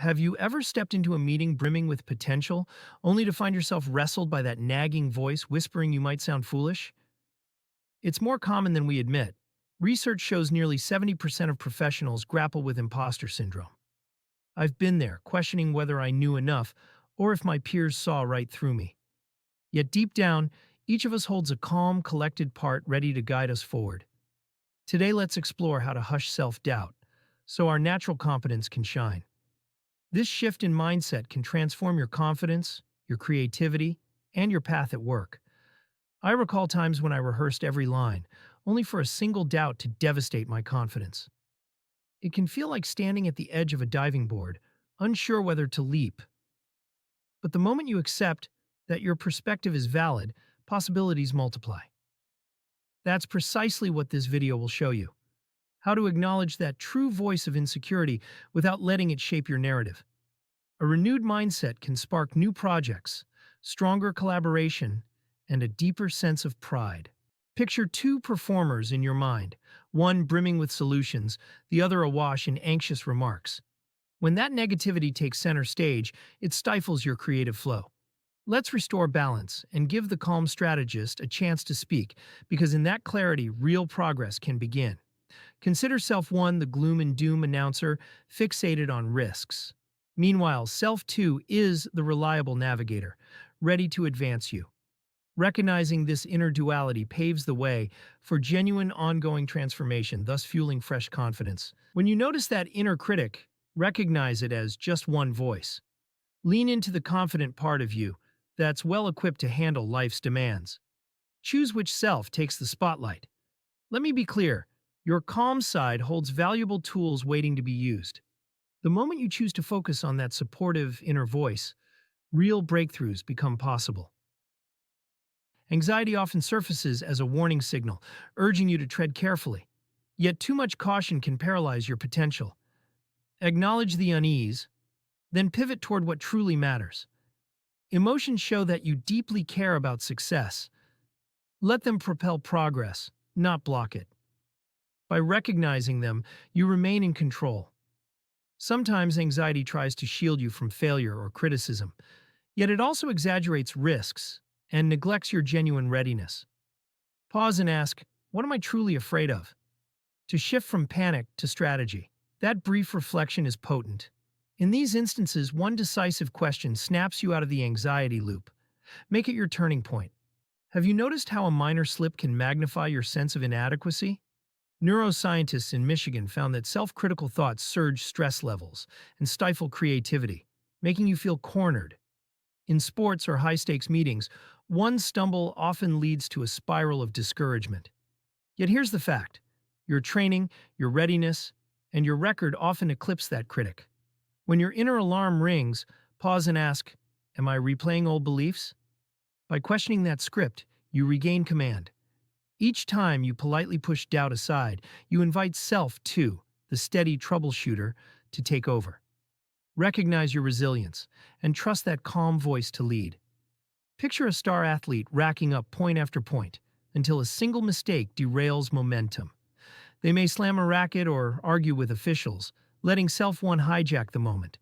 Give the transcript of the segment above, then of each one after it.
Have you ever stepped into a meeting brimming with potential, only to find yourself wrestled by that nagging voice whispering you might sound foolish? It's more common than we admit. Research shows nearly 70% of professionals grapple with imposter syndrome. I've been there, questioning whether I knew enough or if my peers saw right through me. Yet deep down, each of us holds a calm, collected part ready to guide us forward. Today, let's explore how to hush self-doubt so our natural competence can shine. This shift in mindset can transform your confidence, your creativity, and your path at work. I recall times when I rehearsed every line, only for a single doubt to devastate my confidence. It can feel like standing at the edge of a diving board, unsure whether to leap. But the moment you accept that your perspective is valid, possibilities multiply. That's precisely what this video will show you. How to acknowledge that true voice of insecurity without letting it shape your narrative. A renewed mindset can spark new projects, stronger collaboration, and a deeper sense of pride. Picture two performers in your mind, one brimming with solutions, the other awash in anxious remarks. When that negativity takes center stage, it stifles your creative flow. Let's restore balance and give the calm strategist a chance to speak, because in that clarity, real progress can begin. Consider Self 1, the gloom and doom announcer, fixated on risks. Meanwhile, Self 2 is the reliable navigator, ready to advance you. Recognizing this inner duality paves the way for genuine ongoing transformation, thus fueling fresh confidence. When you notice that inner critic, recognize it as just one voice. Lean into the confident part of you that's well-equipped to handle life's demands. Choose which self takes the spotlight. Let me be clear, your calm side holds valuable tools waiting to be used. The moment you choose to focus on that supportive inner voice, real breakthroughs become possible. Anxiety often surfaces as a warning signal, urging you to tread carefully. Yet too much caution can paralyze your potential. Acknowledge the unease, then pivot toward what truly matters. Emotions show that you deeply care about success. Let them propel progress, not block it. By recognizing them, you remain in control. Sometimes anxiety tries to shield you from failure or criticism, yet it also exaggerates risks and neglects your genuine readiness. Pause and ask, what am I truly afraid of? To shift from panic to strategy. That brief reflection is potent. In these instances, one decisive question snaps you out of the anxiety loop. Make it your turning point. Have you noticed how a minor slip can magnify your sense of inadequacy? Neuroscientists in Michigan found that self-critical thoughts surge stress levels and stifle creativity, making you feel cornered. In sports or high-stakes meetings, one stumble often leads to a spiral of discouragement. Yet here's the fact. Your training, your readiness, and your record often eclipse that critic. When your inner alarm rings, pause and ask, am I replaying old beliefs? By questioning that script, you regain command. Each time you politely push doubt aside, you invite Self 2, the steady troubleshooter, to take over. Recognize your resilience and trust that calm voice to lead. Picture a star athlete racking up point after point until a single mistake derails momentum. They may slam a racket or argue with officials, letting Self 1 hijack the moment.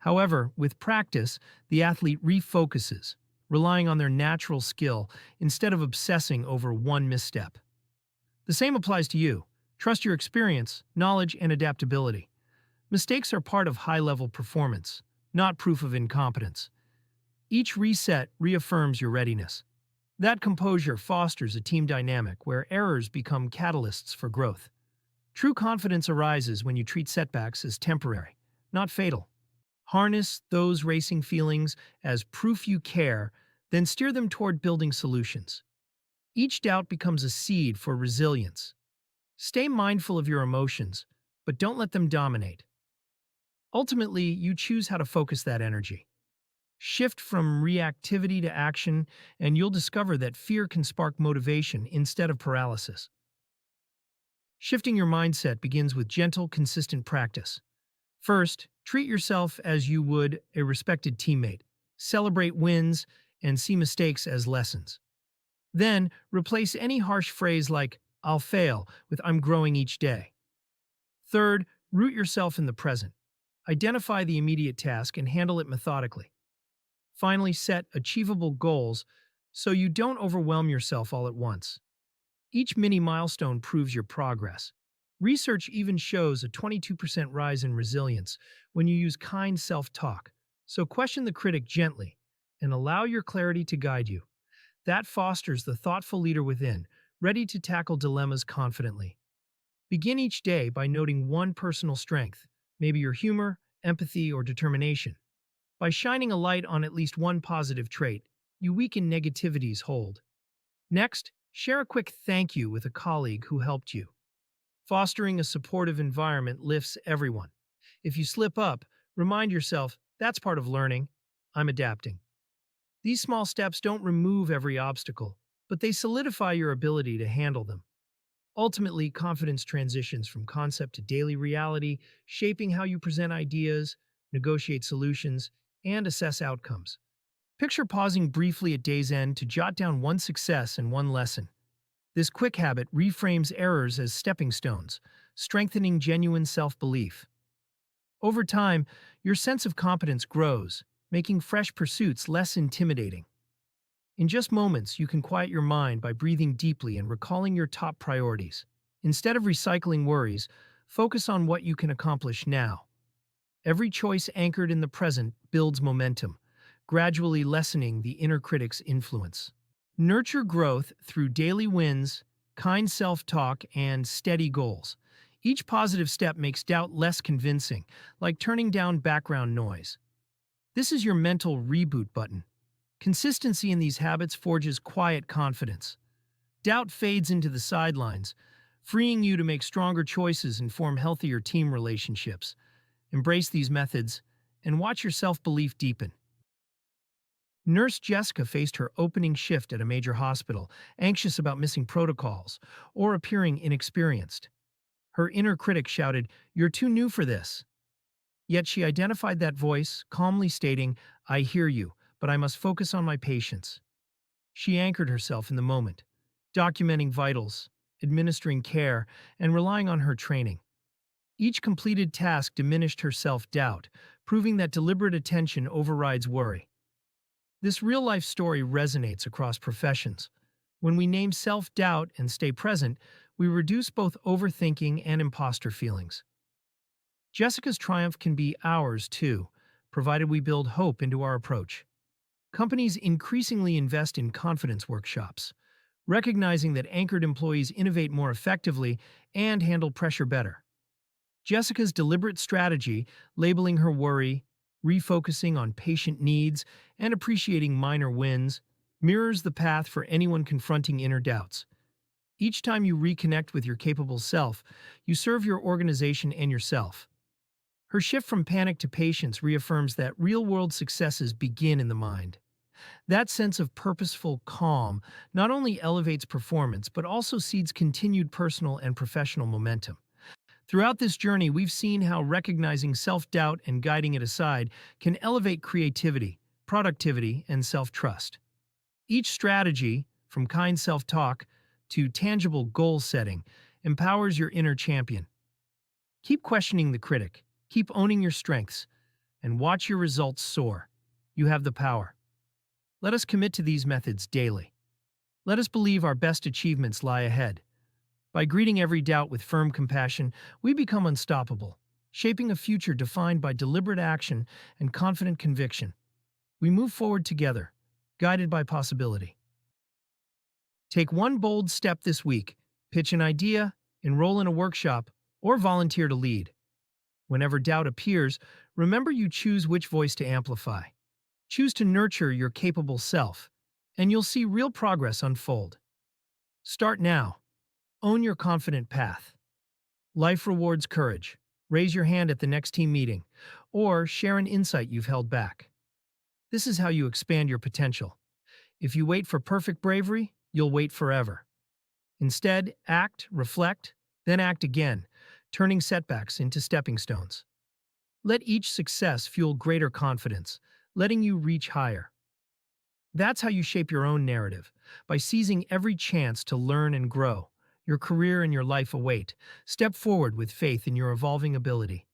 However, with practice, the athlete refocuses, relying on their natural skill instead of obsessing over one misstep. The same applies to you. Trust your experience, knowledge, and adaptability. Mistakes are part of high-level performance, not proof of incompetence. Each reset reaffirms your readiness. That composure fosters a team dynamic where errors become catalysts for growth. True confidence arises when you treat setbacks as temporary, not fatal. Harness those racing feelings as proof you care, then steer them toward building solutions. Each doubt becomes a seed for resilience. Stay mindful of your emotions, but don't let them dominate. Ultimately, you choose how to focus that energy. Shift from reactivity to action, and you'll discover that fear can spark motivation instead of paralysis. Shifting your mindset begins with gentle, consistent practice. First, treat yourself as you would a respected teammate. Celebrate wins and see mistakes as lessons. Then, replace any harsh phrase like, I'll fail, with I'm growing each day. Third, root yourself in the present. Identify the immediate task and handle it methodically. Finally, set achievable goals so you don't overwhelm yourself all at once. Each mini milestone proves your progress. Research even shows a 22% rise in resilience when you use kind self-talk. So question the critic gently and allow your clarity to guide you. That fosters the thoughtful leader within, ready to tackle dilemmas confidently. Begin each day by noting one personal strength, maybe your humor, empathy, or determination. By shining a light on at least one positive trait, you weaken negativity's hold. Next, share a quick thank you with a colleague who helped you. Fostering a supportive environment lifts everyone. If you slip up, remind yourself, that's part of learning. I'm adapting. These small steps don't remove every obstacle, but they solidify your ability to handle them. Ultimately, confidence transitions from concept to daily reality, shaping how you present ideas, negotiate solutions, and assess outcomes. Picture pausing briefly at day's end to jot down one success and one lesson. This quick habit reframes errors as stepping stones, strengthening genuine self-belief. Over time, your sense of competence grows, making fresh pursuits less intimidating. In just moments, you can quiet your mind by breathing deeply and recalling your top priorities. Instead of recycling worries, focus on what you can accomplish now. Every choice anchored in the present builds momentum, gradually lessening the inner critic's influence. Nurture growth through daily wins, kind self-talk, and steady goals. Each positive step makes doubt less convincing, like turning down background noise. This is your mental reboot button. Consistency in these habits forges quiet confidence. Doubt fades into the sidelines, freeing you to make stronger choices and form healthier team relationships. Embrace these methods and watch your self-belief deepen. Nurse Jessica faced her opening shift at a major hospital, anxious about missing protocols or appearing inexperienced. Her inner critic shouted, "You're too new for this." Yet she identified that voice, calmly stating, "I hear you, but I must focus on my patients." She anchored herself in the moment, documenting vitals, administering care, and relying on her training. Each completed task diminished her self-doubt, proving that deliberate attention overrides worry. This real-life story resonates across professions. When we name self-doubt and stay present, we reduce both overthinking and imposter feelings. Jessica's triumph can be ours, too, provided we build hope into our approach. Companies increasingly invest in confidence workshops, recognizing that anchored employees innovate more effectively and handle pressure better. Jessica's deliberate strategy, labeling her worry, refocusing on patient needs, and appreciating minor wins, mirrors the path for anyone confronting inner doubts. Each time you reconnect with your capable self, you serve your organization and yourself. Her shift from panic to patience reaffirms that real-world successes begin in the mind. That sense of purposeful calm not only elevates performance but also seeds continued personal and professional momentum. Throughout this journey, we've seen how recognizing self-doubt and guiding it aside can elevate creativity, productivity, and self-trust. Each strategy, from kind self-talk to tangible goal setting, empowers your inner champion. Keep questioning the critic, keep owning your strengths, and watch your results soar. You have the power. Let us commit to these methods daily. Let us believe our best achievements lie ahead. By greeting every doubt with firm compassion, we become unstoppable, shaping a future defined by deliberate action and confident conviction. We move forward together, guided by possibility. Take one bold step this week, pitch an idea, enroll in a workshop, or volunteer to lead. Whenever doubt appears, remember you choose which voice to amplify. Choose to nurture your capable self, and you'll see real progress unfold. Start now. Own your confident path. Life rewards courage. Raise your hand at the next team meeting, or share an insight you've held back. This is how you expand your potential. If you wait for perfect bravery, you'll wait forever. Instead, act, reflect, then act again, turning setbacks into stepping stones. Let each success fuel greater confidence, letting you reach higher. That's how you shape your own narrative, by seizing every chance to learn and grow. Your career and your life await. Step forward with faith in your evolving ability.